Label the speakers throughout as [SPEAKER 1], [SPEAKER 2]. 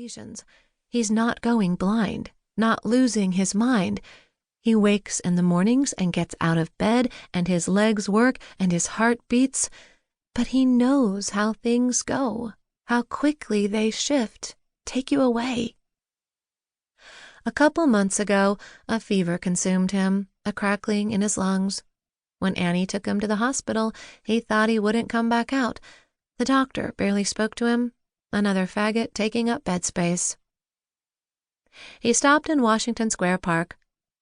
[SPEAKER 1] lesions. He's not going blind, not losing his mind. He wakes in the mornings and gets out of bed, and his legs work and his heart beats, but he knows how things go, how quickly they shift, take you away. A couple months ago, a fever consumed him, a crackling in his lungs. When Annie took him to the hospital, he thought he wouldn't come back out. The doctor barely spoke to him, another faggot taking up bed space. He stopped in Washington Square Park.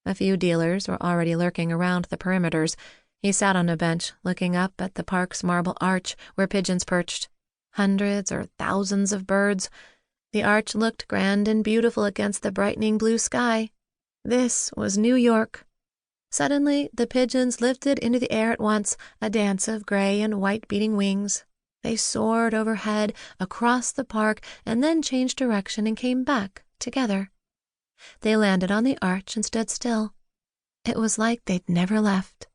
[SPEAKER 1] A few dealers were already lurking around the perimeters. He sat on a bench, looking up at the park's marble arch where pigeons perched. Hundreds or thousands of birds. The arch looked grand and beautiful against the brightening blue sky. This was New York. Suddenly, the pigeons lifted into the air at once, a dance of gray and white beating wings. They soared overhead, across the park, and then changed direction and came back, together. They landed on the arch and stood still. It was like they'd never left.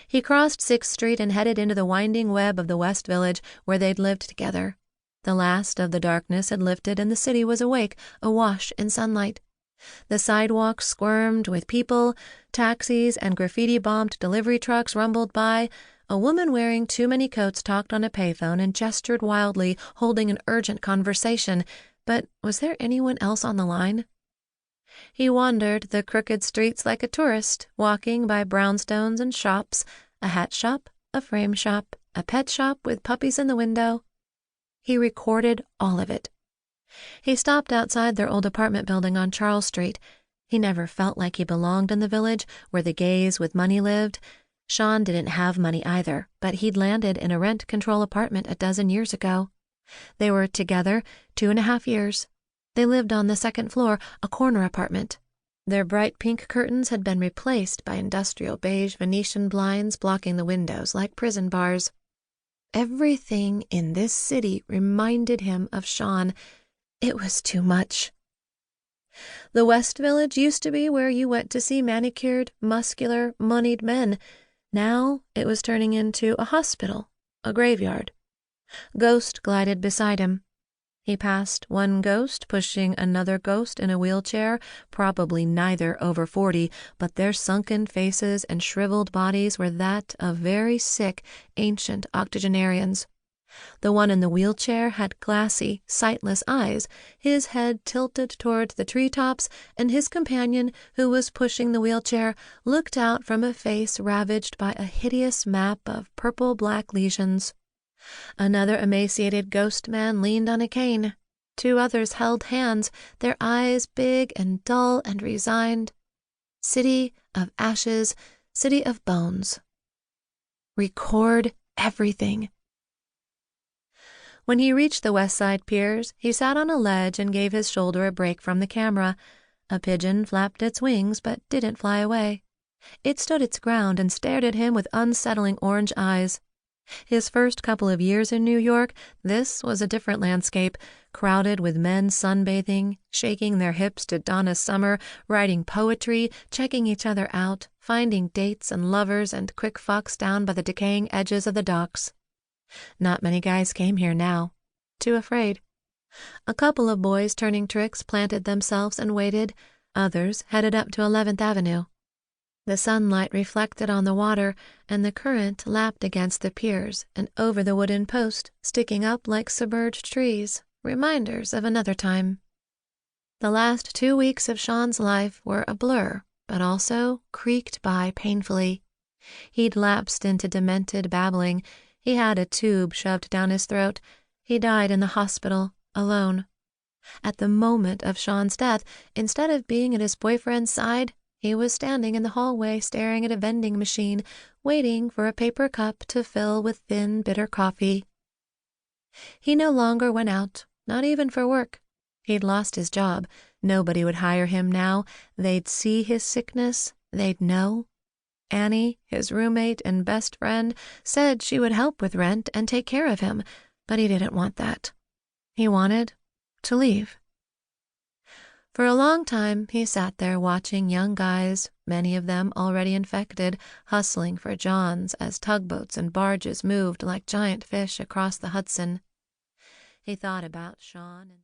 [SPEAKER 1] He crossed 6th Street and headed into the winding web of the West Village where they'd lived together. The last of the darkness had lifted and the city was awake, awash in sunlight. The sidewalks squirmed with people, taxis and graffiti-bombed delivery trucks rumbled by. A woman wearing too many coats talked on a payphone and gestured wildly, holding an urgent conversation. But was there anyone else on the line? He wandered the crooked streets like a tourist, walking by brownstones and shops, a hat shop, a frame shop, a pet shop with puppies in the window. He recorded all of it. He stopped outside their old apartment building on Charles Street. He never felt like he belonged in the village where the gays with money lived. Sean didn't have money either, but he'd landed in a rent-control apartment a dozen years ago. They were together 2.5 years. They lived on the 2nd floor, a corner apartment. Their bright pink curtains had been replaced by industrial beige Venetian blinds blocking the windows like prison bars. Everything in this city reminded him of Sean. It was too much. The West Village used to be where you went to see manicured, muscular, moneyed men. Now it was turning into a hospital, a graveyard. Ghost glided beside him. He passed one ghost pushing another ghost in a wheelchair, probably neither over 40, but their sunken faces and shriveled bodies were that of very sick, ancient octogenarians. The one in the wheelchair had glassy, sightless eyes, his head tilted toward the treetops, and his companion, who was pushing the wheelchair, looked out from a face ravaged by a hideous map of purple-black lesions. Another emaciated ghost man leaned on a cane. 2 others held hands, their eyes big and dull and resigned. City of ashes, city of bones. Record everything. When he reached the West Side piers, he sat on a ledge and gave his shoulder a break from the camera. A pigeon flapped its wings but didn't fly away. It stood its ground and stared at him with unsettling orange eyes. His first couple of years in New York, this was a different landscape, crowded with men sunbathing, shaking their hips to Donna Summer, writing poetry, checking each other out, finding dates and lovers and quick fucks down by the decaying edges of the docks. Not many guys came here now. Too afraid. A couple of boys turning tricks planted themselves and waited. Others headed up to 11th Avenue. The sunlight reflected on the water, and the current lapped against the piers and over the wooden post, sticking up like submerged trees, reminders of another time. The last 2 weeks of Sean's life were a blur, but also creaked by painfully. He'd lapsed into demented babbling. He had a tube shoved down his throat. He died in the hospital, alone. At the moment of Sean's death, instead of being at his boyfriend's side, he was standing in the hallway staring at a vending machine, waiting for a paper cup to fill with thin, bitter coffee. He no longer went out, not even for work. He'd lost his job. Nobody would hire him now. They'd see his sickness. They'd know. Annie, his roommate and best friend, said she would help with rent and take care of him, but he didn't want that. He wanted to leave. For a long time, he sat there watching young guys, many of them already infected, hustling for Johns as tugboats and barges moved like giant fish across the Hudson. He thought about Sean and